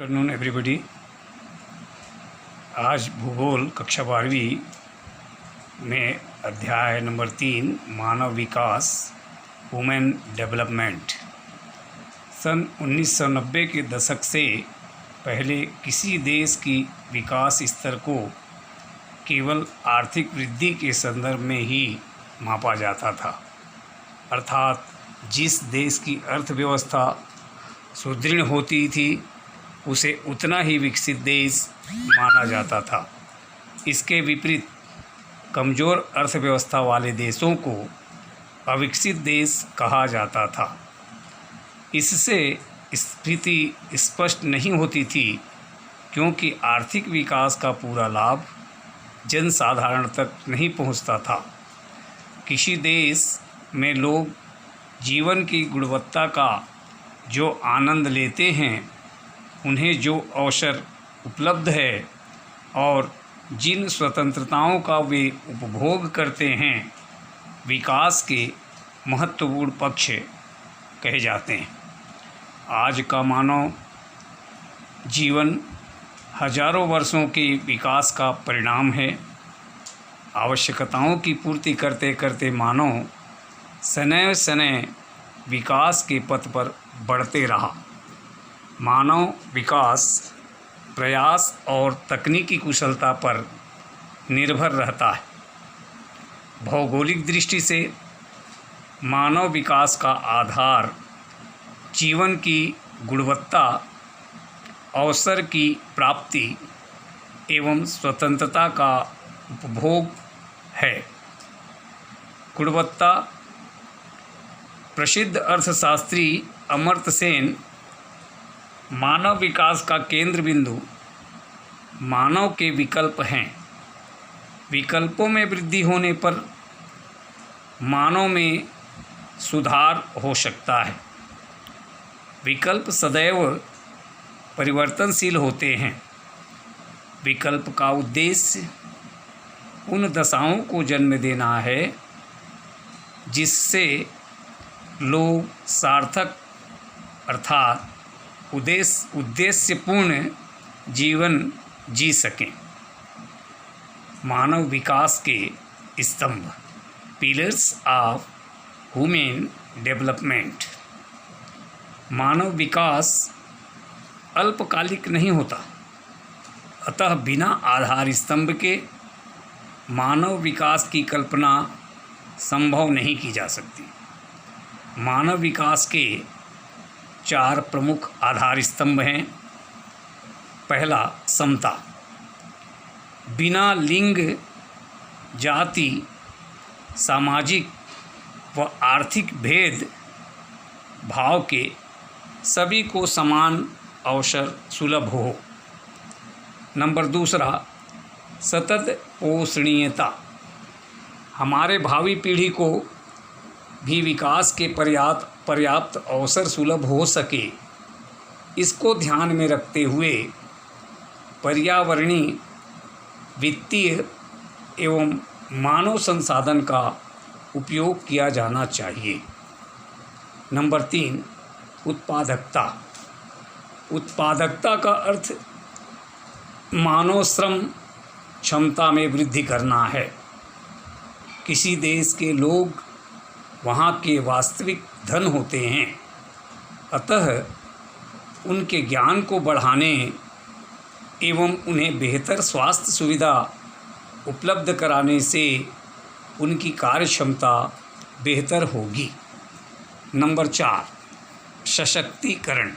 Afternoon everybody. आज भूगोल कक्षा 12वीं में अध्याय नंबर 3 मानव विकास ह्यूमन डेवलपमेंट। सन 1990 के दशक से पहले किसी देश की विकास स्तर को केवल आर्थिक वृद्धि के संदर्भ में ही मापा जाता था, अर्थात जिस देश की अर्थव्यवस्था सुदृढ़ होती थी उसे उतना ही विकसित देश माना जाता था। इसके विपरीत कमज़ोर अर्थव्यवस्था वाले देशों को अविकसित देश कहा जाता था। इससे स्थिति स्पष्ट नहीं होती थी क्योंकि आर्थिक विकास का पूरा लाभ जनसाधारण तक नहीं पहुंचता था। किसी देश में लोग जीवन की गुणवत्ता का जो आनंद लेते हैं, उन्हें जो अवसर उपलब्ध है और जिन स्वतंत्रताओं का वे उपभोग करते हैं, विकास के महत्वपूर्ण पक्ष कहे जाते हैं। आज का मानव जीवन हजारों वर्षों के विकास का परिणाम है। आवश्यकताओं की पूर्ति करते करते मानव सनय सनय विकास के पथ पर बढ़ते रहा। मानव विकास प्रयास और तकनीकी कुशलता पर निर्भर रहता है। भौगोलिक दृष्टि से मानव विकास का आधार जीवन की गुणवत्ता, अवसर की प्राप्ति एवं स्वतंत्रता का उपभोग है। गुणवत्ता। प्रसिद्ध अर्थशास्त्री अमर्त्य सेन मानव विकास का केंद्र बिंदु मानव के विकल्प हैं। विकल्पों में वृद्धि होने पर मानव में सुधार हो सकता है। विकल्प सदैव परिवर्तनशील होते हैं। विकल्प का उद्देश्य उन दशाओं को जन्म देना है जिससे लोग सार्थक अर्थात उद्देश्यपूर्ण जीवन जी सकें। मानव विकास के स्तंभ, पिलर्स ऑफ ह्यूमन डेवलपमेंट। मानव विकास अल्पकालिक नहीं होता, अतः बिना आधार स्तंभ के मानव विकास की कल्पना संभव नहीं की जा सकती। मानव विकास के 4 प्रमुख आधार स्तंभ हैं। पहला, समता। बिना लिंग, जाति, सामाजिक व आर्थिक भेद भाव के सभी को समान अवसर सुलभ हो। नंबर 2, सतत पोषणीयता। हमारे भावी पीढ़ी को भी विकास के पर्याप्त अवसर सुलभ हो सके, इसको ध्यान में रखते हुए पर्यावरणीय, वित्तीय एवं मानव संसाधन का उपयोग किया जाना चाहिए। नंबर 3, उत्पादकता। उत्पादकता का अर्थ मानव श्रम क्षमता में वृद्धि करना है। किसी देश के लोग वहाँ के वास्तविक धन होते हैं, अतः उनके ज्ञान को बढ़ाने एवं उन्हें बेहतर स्वास्थ्य सुविधा उपलब्ध कराने से उनकी कार्य क्षमता बेहतर होगी। नंबर 4, सशक्तिकरण।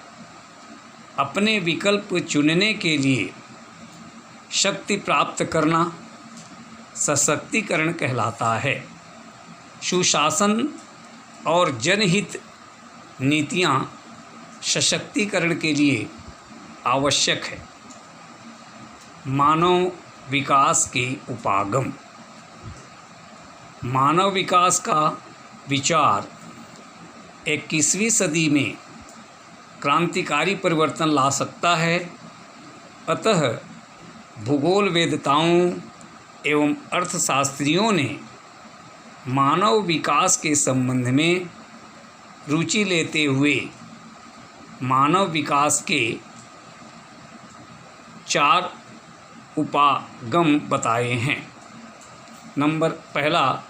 अपने विकल्प चुनने के लिए शक्ति प्राप्त करना सशक्तिकरण कहलाता है। सुशासन और जनहित नीतियां सशक्तिकरण के लिए आवश्यक है। मानव विकास के उपागम। मानव विकास का विचार 21वीं सदी में क्रांतिकारी परिवर्तन ला सकता है, अतः भूगोल वेदताओं एवं अर्थशास्त्रियों ने मानव विकास के संबंध में रुचि लेते हुए मानव विकास के 4 उपागम बताए हैं। नंबर पहला,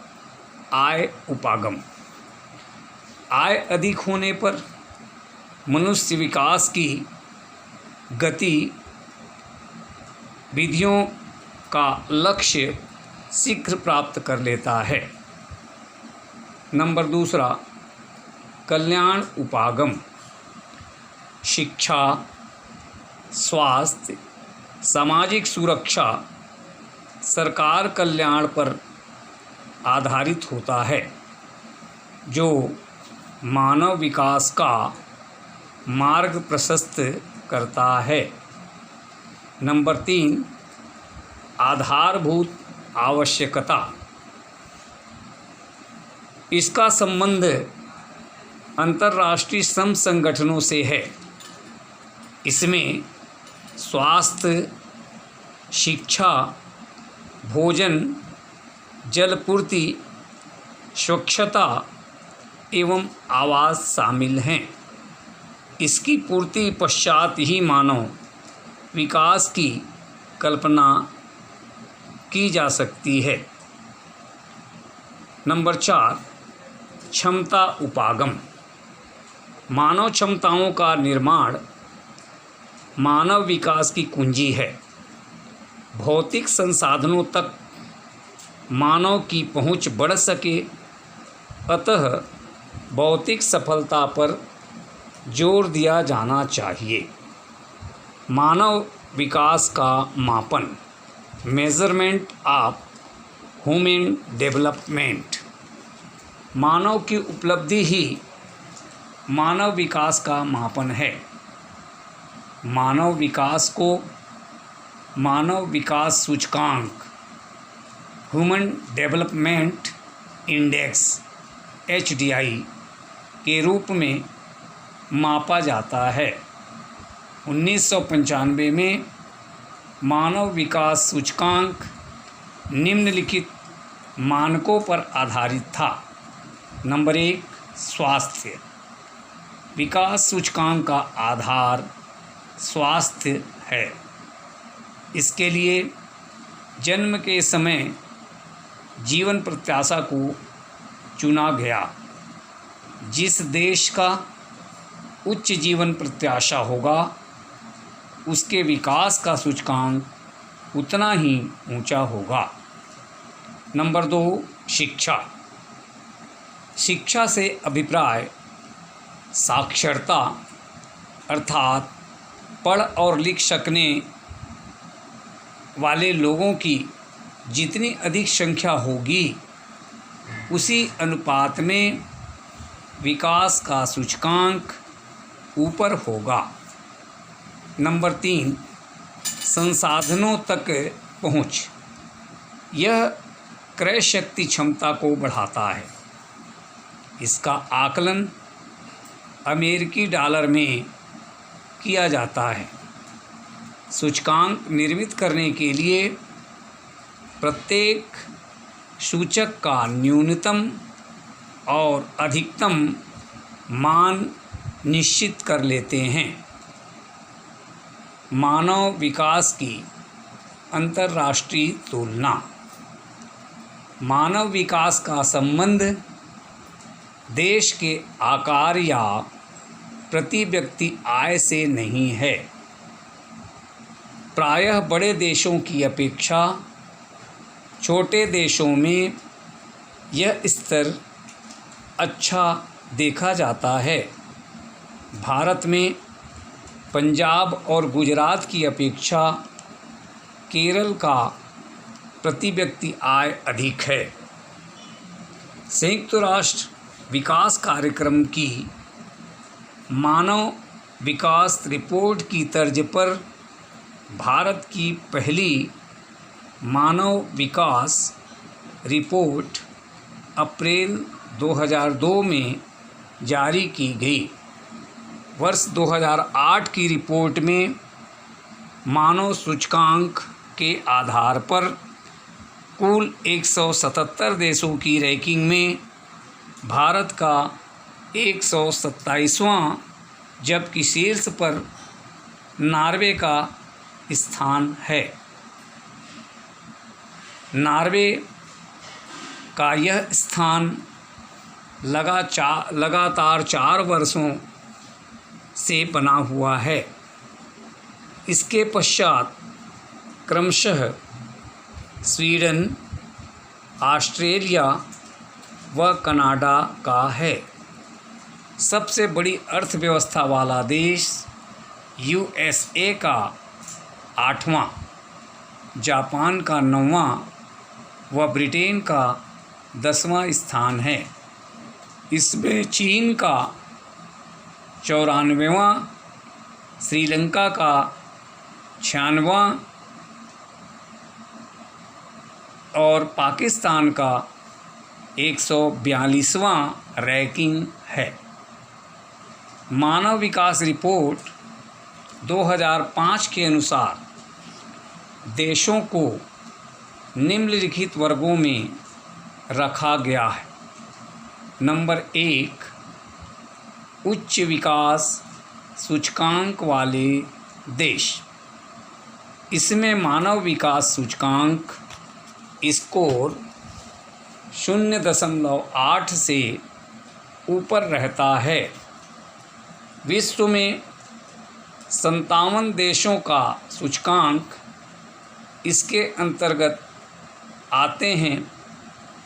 आय उपागम। आय अधिक होने पर मनुष्य विकास की गति विधियों का लक्ष्य शीघ्र प्राप्त कर लेता है। नंबर दूसरा, कल्याण उपागम। शिक्षा, स्वास्थ्य, सामाजिक सुरक्षा, सरकार कल्याण पर आधारित होता है, जो मानव विकास का मार्ग प्रशस्त करता है। नंबर 3, आधारभूत आवश्यकता। इसका संबंध अंतर्राष्ट्रीय श्रम संगठनों से है। इसमें स्वास्थ्य, शिक्षा, भोजन, जलपूर्ति, स्वच्छता एवं आवास शामिल हैं। इसकी पूर्ति पश्चात ही मानव विकास की कल्पना की जा सकती है। नंबर 4, क्षमता उपागम। मानव क्षमताओं का निर्माण मानव विकास की कुंजी है। भौतिक संसाधनों तक मानव की पहुंच बढ़ सके, अतः भौतिक सफलता पर जोर दिया जाना चाहिए। मानव विकास का मापन, मेजरमेंट ऑफ ह्यूमन डेवलपमेंट। मानव की उपलब्धि ही मानव विकास का मापन है। मानव विकास को मानव विकास सूचकांक, ह्यूमन डेवलपमेंट इंडेक्स HDI के रूप में मापा जाता है। 1995 में मानव विकास सूचकांक निम्नलिखित मानकों पर आधारित था। नंबर 1, स्वास्थ्य। विकास सूचकांक का आधार स्वास्थ्य है। इसके लिए जन्म के समय जीवन प्रत्याशा को चुना गया। जिस देश का उच्च जीवन प्रत्याशा होगा, उसके विकास का सूचकांक उतना ही ऊंचा होगा। नंबर 2, शिक्षा। शिक्षा से अभिप्राय साक्षरता अर्थात पढ़ और लिख सकने वाले लोगों की जितनी अधिक संख्या होगी, उसी अनुपात में विकास का सूचकांक ऊपर होगा। नंबर 3, संसाधनों तक पहुँच। यह क्रय शक्ति क्षमता को बढ़ाता है। इसका आकलन अमेरिकी डॉलर में किया जाता है। सूचकांक निर्मित करने के लिए प्रत्येक सूचक का न्यूनतम और अधिकतम मान निश्चित कर लेते हैं। मानव विकास की अंतर्राष्ट्रीय तुलना। मानव विकास का संबंध देश के आकार या प्रति व्यक्ति आय से नहीं है। प्रायः बड़े देशों की अपेक्षा छोटे देशों में यह स्तर अच्छा देखा जाता है। भारत में पंजाब और गुजरात की अपेक्षा केरल का प्रति व्यक्ति आय अधिक है। संयुक्त राष्ट्र विकास कार्यक्रम की मानव विकास रिपोर्ट की तर्ज पर भारत की पहली मानव विकास रिपोर्ट अप्रैल 2002 में जारी की गई। वर्ष 2008 की रिपोर्ट में मानव सूचकांक के आधार पर कुल 177 देशों की रैंकिंग में भारत का 127वां, जबकि शीर्ष पर नॉर्वे का स्थान है। नॉर्वे का यह स्थान लगातार 4 वर्षों से बना हुआ है। इसके पश्चात क्रमशः स्वीडन, ऑस्ट्रेलिया व कनाडा का है। सबसे बड़ी अर्थव्यवस्था वाला देश यूएसए का 8वां, जापान का 9वां व ब्रिटेन का 10वां स्थान है। इसमें चीन का 94वां, श्रीलंका का 96वां और पाकिस्तान का 142वां रैंकिंग है। मानव विकास रिपोर्ट 2005 के अनुसार देशों को निम्नलिखित वर्गों में रखा गया है। नंबर 1, उच्च विकास सूचकांक वाले देश। इसमें मानव विकास सूचकांक स्कोर 0.8 से ऊपर रहता है। विश्व में 57 देशों का सूचकांक इसके अंतर्गत आते हैं।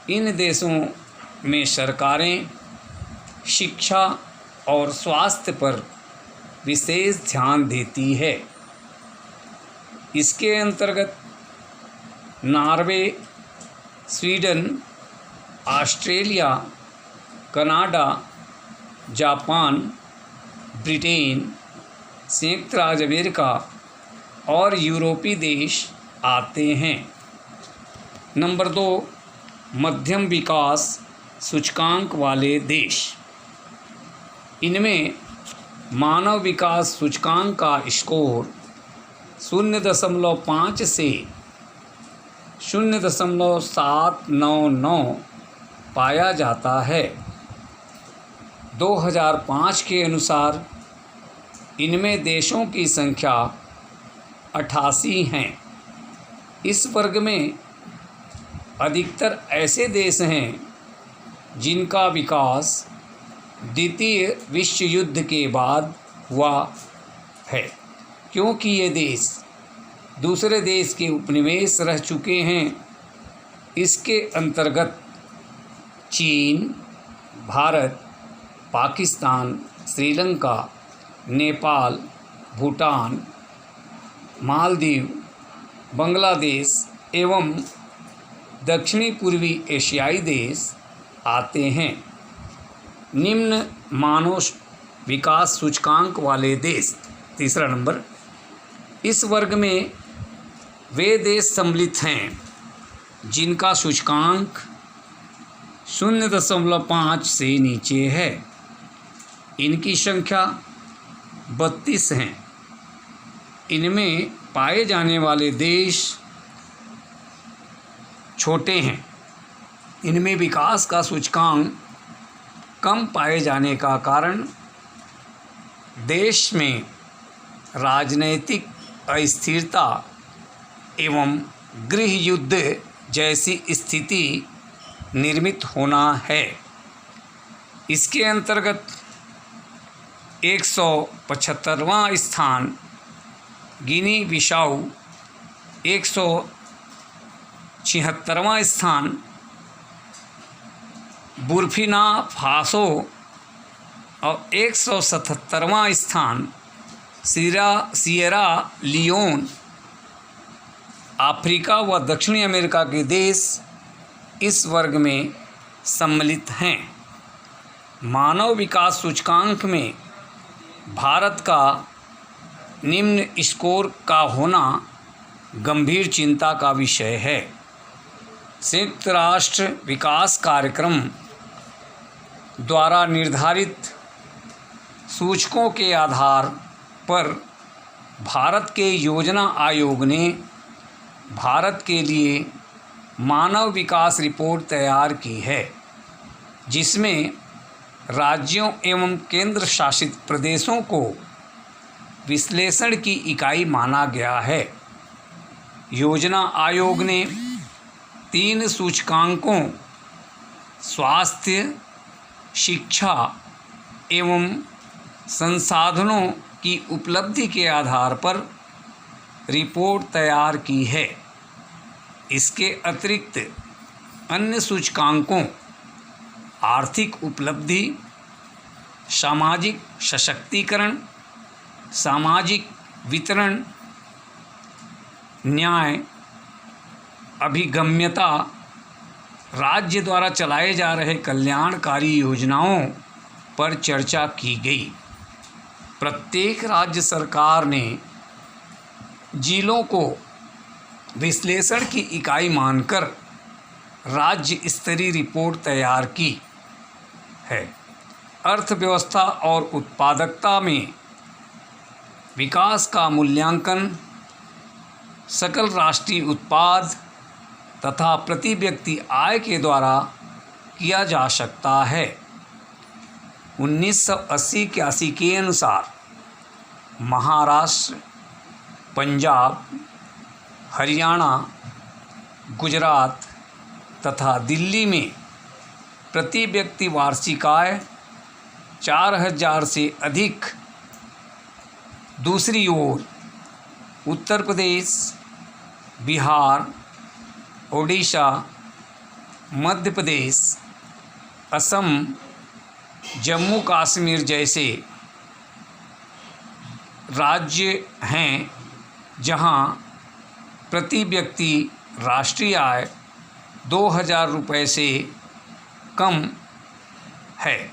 इन देशों में सरकारें शिक्षा और स्वास्थ्य पर विशेष ध्यान देती है। इसके अंतर्गत Norway, Sweden, Australia, Canada, Japan, Britain, संयुक्त राज्य अमेरिका और यूरोपीय देश आते हैं। नंबर 2, मध्यम विकास सूचकांक वाले देश। इनमें मानव विकास सूचकांक का स्कोर 0.5 से 0.799 पाया जाता है। 2005 के अनुसार इनमें देशों की संख्या 88 हैं। इस वर्ग में अधिकतर ऐसे देश हैं जिनका विकास द्वितीय विश्व युद्ध के बाद हुआ है, क्योंकि ये देश दूसरे देश के उपनिवेश रह चुके हैं। इसके अंतर्गत चीन, भारत, पाकिस्तान, श्रीलंका, नेपाल, भूटान, मालदीव, बांग्लादेश एवं दक्षिणी पूर्वी एशियाई देश आते हैं। निम्न मानव विकास सूचकांक वाले देश। तीसरा नंबर, इस वर्ग में वे देश सम्मिलित हैं जिनका सूचकांक 0.5 से नीचे है। इनकी संख्या 32 हैं। इनमें पाए जाने वाले देश छोटे हैं। इनमें विकास का सूचकांक कम पाए जाने का कारण देश में राजनैतिक अस्थिरता एवं गृह युद्ध जैसी स्थिति निर्मित होना है। इसके अंतर्गत 175वां स्थान गिनी बिसाऊ, 176वां स्थान बुर्किना फासो और 177वां स्थान सिएरा लियोन। अफ्रीका व दक्षिणी अमेरिका के देश इस वर्ग में सम्मिलित हैं। मानव विकास सूचकांक में भारत का निम्न स्कोर का होना गंभीर चिंता का विषय है। संयुक्त राष्ट्र विकास कार्यक्रम द्वारा निर्धारित सूचकों के आधार पर भारत के योजना आयोग ने भारत के लिए मानव विकास रिपोर्ट तैयार की है, जिसमें राज्यों एवं केंद्र शासित प्रदेशों को विश्लेषण की इकाई माना गया है। योजना आयोग ने 3 सूचकांकों स्वास्थ्य, शिक्षा एवं संसाधनों की उपलब्धि के आधार पर रिपोर्ट तैयार की है। इसके अतिरिक्त अन्य सूचकांकों आर्थिक उपलब्धि, सामाजिक सशक्तिकरण, सामाजिक वितरण, न्याय, अभिगम्यता, राज्य द्वारा चलाए जा रहे कल्याणकारी योजनाओं पर चर्चा की गई। प्रत्येक राज्य सरकार ने जिलों को विश्लेषण की इकाई मानकर राज्य स्तरीय रिपोर्ट तैयार की है। अर्थव्यवस्था और उत्पादकता में विकास का मूल्यांकन सकल राष्ट्रीय उत्पाद तथा प्रति व्यक्ति आय के द्वारा किया जा सकता है। 1980-81 के अनुसार महाराष्ट्र, पंजाब, हरियाणा, गुजरात तथा दिल्ली में प्रति व्यक्ति वार्षिक आय 4000 से अधिक। दूसरी ओर उत्तर प्रदेश, बिहार, ओडिशा, मध्य प्रदेश, असम, जम्मू कश्मीर जैसे राज्य हैं जहां प्रति व्यक्ति राष्ट्रीय आय 2000 रुपये से कम है।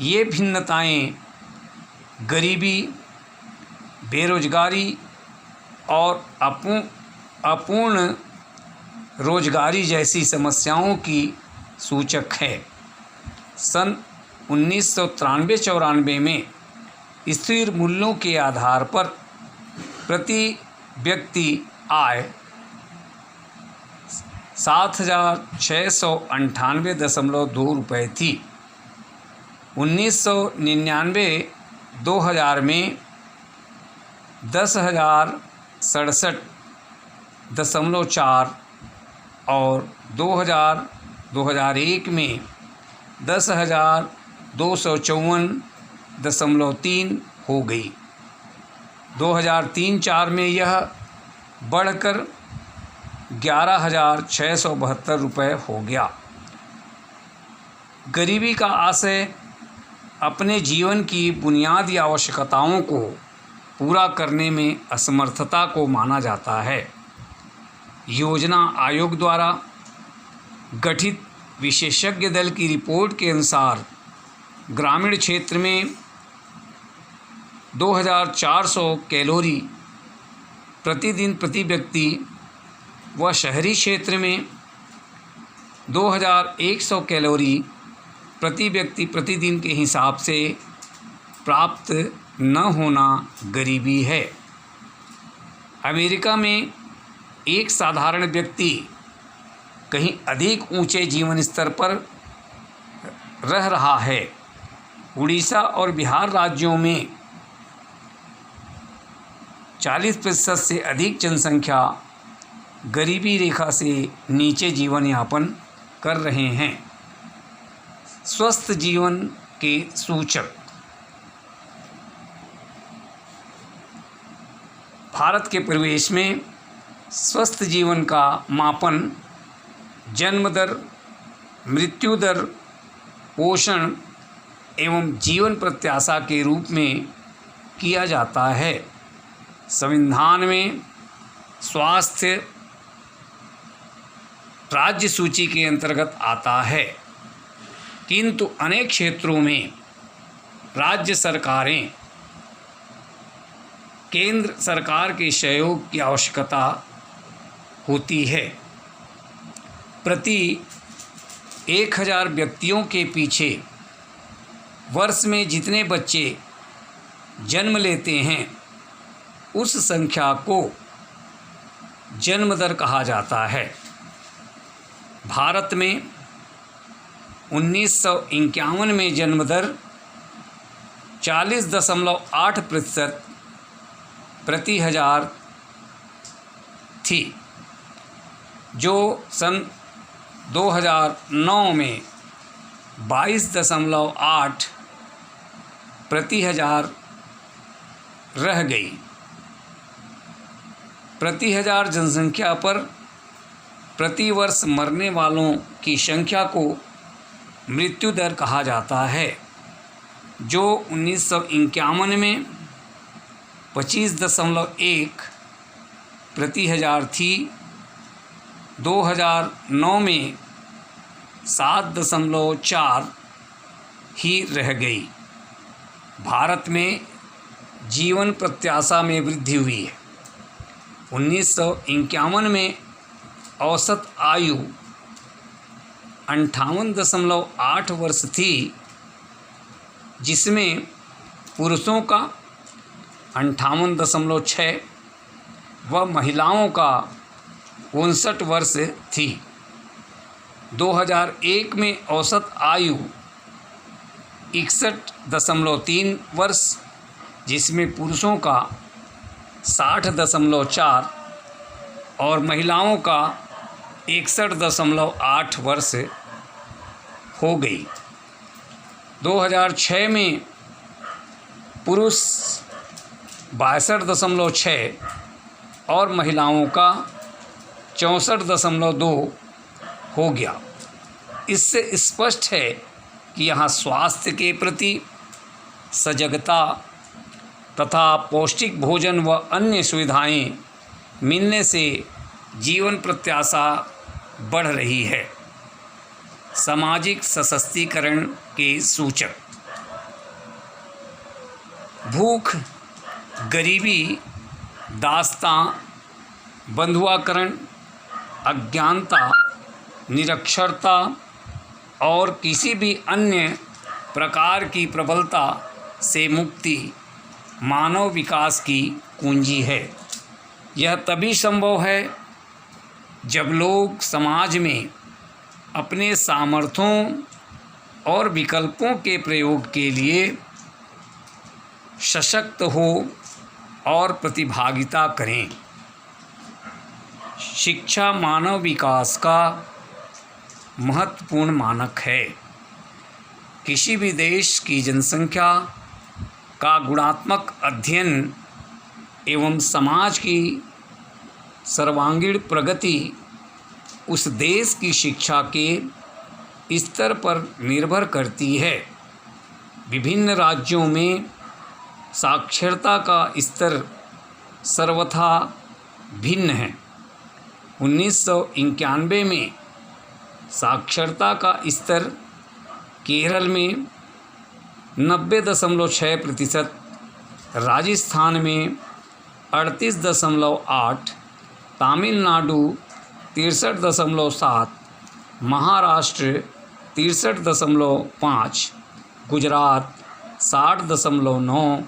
ये भिन्नताएं गरीबी, बेरोजगारी और अपूर्ण रोजगारी जैसी समस्याओं की सूचक है। सन 1993-94 में स्थिर मूल्यों के आधार पर प्रति व्यक्ति आय 7698.2 रुपये थी। 1999-2000 में 10,067.4 और 2000-2001 में 10,254.3 हो गई। 2003-04 में यह बढ़कर 11,672 रुपये हो गया। गरीबी का आशय अपने जीवन की बुनियादी आवश्यकताओं को पूरा करने में असमर्थता को माना जाता है। योजना आयोग द्वारा गठित विशेषज्ञ दल की रिपोर्ट के अनुसार ग्रामीण क्षेत्र में 2400 कैलोरी प्रतिदिन प्रति व्यक्ति व शहरी क्षेत्र में 2100 कैलोरी प्रति व्यक्ति प्रतिदिन के हिसाब से प्राप्त न होना गरीबी है। अमेरिका में एक साधारण व्यक्ति कहीं अधिक ऊंचे जीवन स्तर पर रह रहा है। उड़ीसा और बिहार राज्यों में 40% से अधिक जनसंख्या गरीबी रेखा से नीचे जीवन यापन कर रहे हैं। स्वस्थ जीवन के सूचक भारत के परिवेश में स्वस्थ जीवन का मापन जन्म दर, मृत्यु दर, पोषण एवं जीवन प्रत्याशा के रूप में किया जाता है। संविधान में स्वास्थ्य राज्य सूची के अंतर्गत आता है, किंतु अनेक क्षेत्रों में राज्य सरकारें केंद्र सरकार के सहयोग की आवश्यकता होती है। प्रति 1000 व्यक्तियों के पीछे वर्ष में जितने बच्चे जन्म लेते हैं उस संख्या को जन्म दर कहा जाता है। भारत में 1951 में जन्म दर 40.8% प्रति हज़ार थी, जो सन 2009 में 22.8 प्रति हज़ार रह गई। प्रति हज़ार जनसंख्या पर प्रति वर्ष मरने वालों की संख्या को मृत्यु दर कहा जाता है, जो 1951 में 25.1 प्रति हज़ार थी। 2009 में 7.4 ही रह गई। भारत में जीवन प्रत्याशा में वृद्धि हुई है। 1951 में औसत आयु 58.8 वर्ष थी, जिसमें पुरुषों का 58.6 व महिलाओं का 59 वर्ष थी। 2001 में औसत आयु 61.3 वर्ष, जिसमें पुरुषों का 60.4 और महिलाओं का 61.8 वर्ष हो गई। 2006 में पुरुष 62.6 और महिलाओं का 64.2 हो गया। इससे स्पष्ट है कि यहाँ स्वास्थ्य के प्रति सजगता तथा पौष्टिक भोजन व अन्य सुविधाएं मिलने से जीवन प्रत्याशा बढ़ रही है। सामाजिक सशक्तिकरण के सूचक भूख, गरीबी, दास्तां, बंधुआकरण, अज्ञानता, निरक्षरता और किसी भी अन्य प्रकार की प्रबलता से मुक्ति मानव विकास की कुंजी है। यह तभी संभव है जब लोग समाज में अपने सामर्थ्यों और विकल्पों के प्रयोग के लिए सशक्त हो और प्रतिभागिता करें। शिक्षा मानव विकास का महत्वपूर्ण मानक है। किसी भी देश की जनसंख्या का गुणात्मक अध्ययन एवं समाज की सर्वांगीण प्रगति उस देश की शिक्षा के स्तर पर निर्भर करती है। विभिन्न राज्यों में साक्षरता का स्तर सर्वथा भिन्न है। 1991 में साक्षरता का स्तर केरल में 90.6%, राजस्थान में 38.8, तमिलनाडु 63.7, महाराष्ट्र 63.5, गुजरात 60.9,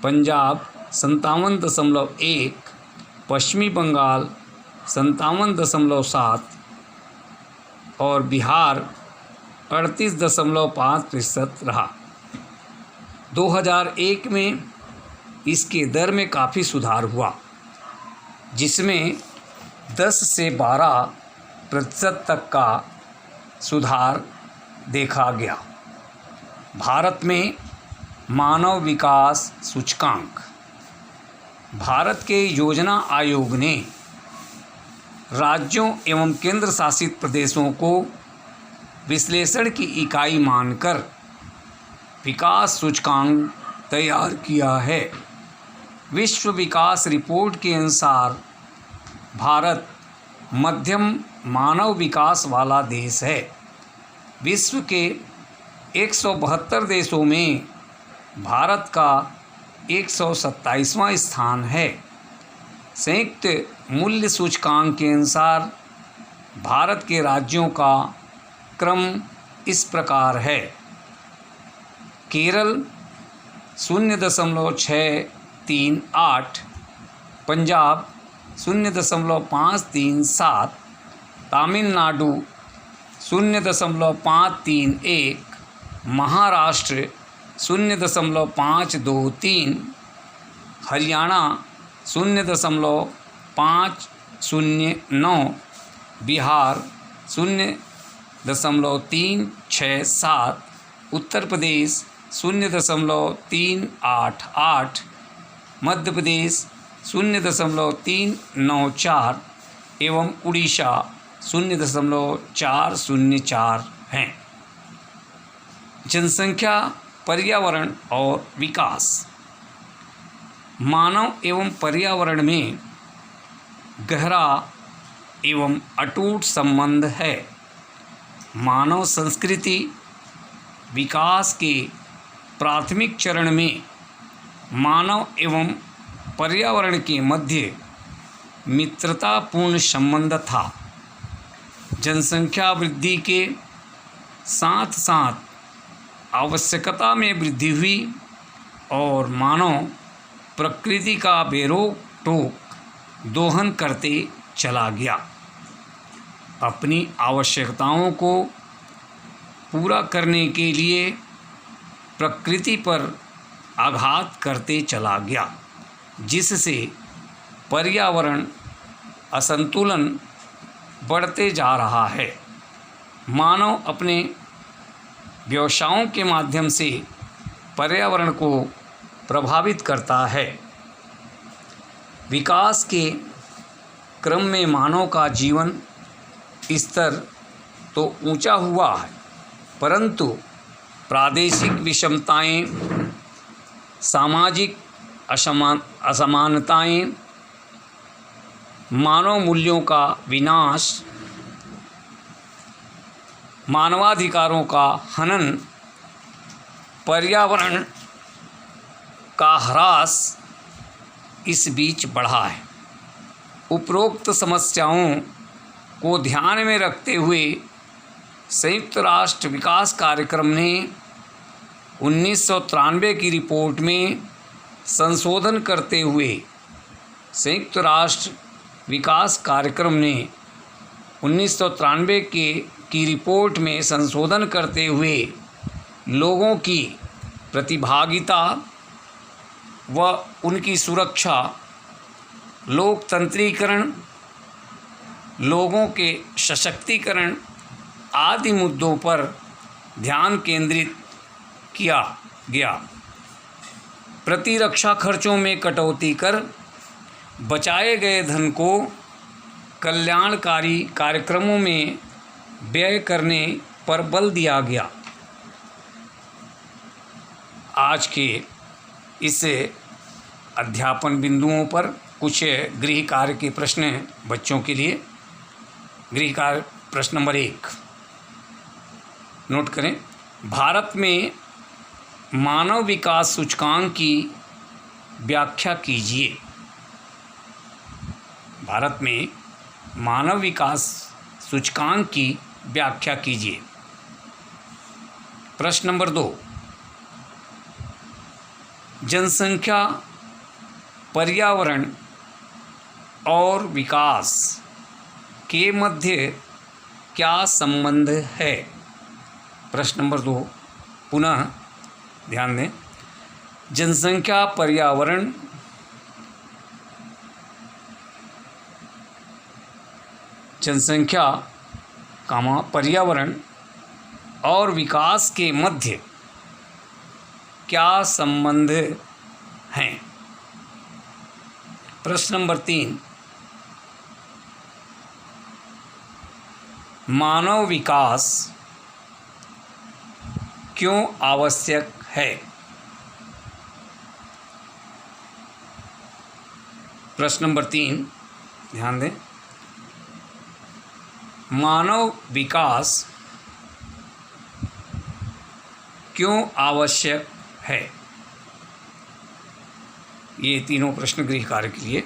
पंजाब 57.1, पश्चिमी बंगाल 57.7 और बिहार 38.5% रहा। 2001 में इसके दर में काफ़ी सुधार हुआ, जिसमें 10 से 12% तक का सुधार देखा गया। भारत में मानव विकास सूचकांक। भारत के योजना आयोग ने राज्यों एवं केंद्र शासित प्रदेशों को विश्लेषण की इकाई मानकर विकास सूचकांक तैयार किया है। विश्व विकास रिपोर्ट के अनुसार भारत मध्यम मानव विकास वाला देश है। विश्व के 172 देशों में भारत का 127वां स्थान है। संयुक्त मूल्य सूचकांक के अनुसार भारत के राज्यों का क्रम इस प्रकार है। केरल 0.638, पंजाब 0.537, तमिलनाडु 0.531, महाराष्ट्र 0.523, हरियाणा 0.509, बिहार 0.367, उत्तर प्रदेश 0.388, मध्य प्रदेश 0.394 एवं उड़ीसा 0.404 हैं। जनसंख्या, पर्यावरण और विकास। मानव एवं पर्यावरण में गहरा एवं अटूट संबंध है। मानव संस्कृति विकास के प्राथमिक चरण में मानव एवं पर्यावरण के मध्य मित्रतापूर्ण संबंध था। जनसंख्या वृद्धि के साथ साथ आवश्यकता में वृद्धि हुई और मानव प्रकृति का बेरोक टोक दोहन करते चला गया। अपनी आवश्यकताओं को पूरा करने के लिए प्रकृति पर आघात करते चला गया, जिससे पर्यावरण असंतुलन बढ़ते जा रहा है। मानव अपने व्यवसायों के माध्यम से पर्यावरण को प्रभावित करता है। विकास के क्रम में मानव का जीवन स्तर तो ऊंचा हुआ है, परंतु प्रादेशिक विषमताएं, सामाजिक असमानताएं, मानव मूल्यों का विनाश, मानवाधिकारों का हनन, पर्यावरण का ह्रास इस बीच बढ़ा है। उपरोक्त समस्याओं को ध्यान में रखते हुए संयुक्त राष्ट्र विकास कार्यक्रम ने 1993 की रिपोर्ट में संशोधन करते हुए संयुक्त राष्ट्र विकास कार्यक्रम ने 1993 की रिपोर्ट में संशोधन करते हुए लोगों की प्रतिभागिता व उनकी सुरक्षा, लोकतंत्रीकरण, लोगों के सशक्तिकरण आदि मुद्दों पर ध्यान केंद्रित किया गया। प्रतिरक्षा खर्चों में कटौती कर बचाए गए धन को कल्याणकारी कार्यक्रमों में व्यय करने पर बल दिया गया। आज के इस अध्यापन बिंदुओं पर कुछ गृह कार्य के प्रश्न हैं बच्चों के लिए। गृह कार्य प्रश्न नंबर 1 नोट करें। भारत में मानव विकास सूचकांक की व्याख्या कीजिए। भारत में मानव विकास सूचकांक की व्याख्या कीजिए। प्रश्न नंबर 2, जनसंख्या, पर्यावरण और विकास के मध्य क्या संबंध है? प्रश्न नंबर 2 पुनः ध्यान दें। जनसंख्या, पर्यावरण पर्यावरण और विकास के मध्य क्या संबंध हैं? प्रश्न नंबर 3, मानव विकास क्यों आवश्यक है? प्रश्न नंबर 3 ध्यान दें। मानव विकास क्यों आवश्यक है? ये तीनों प्रश्न गृह कार्य के लिए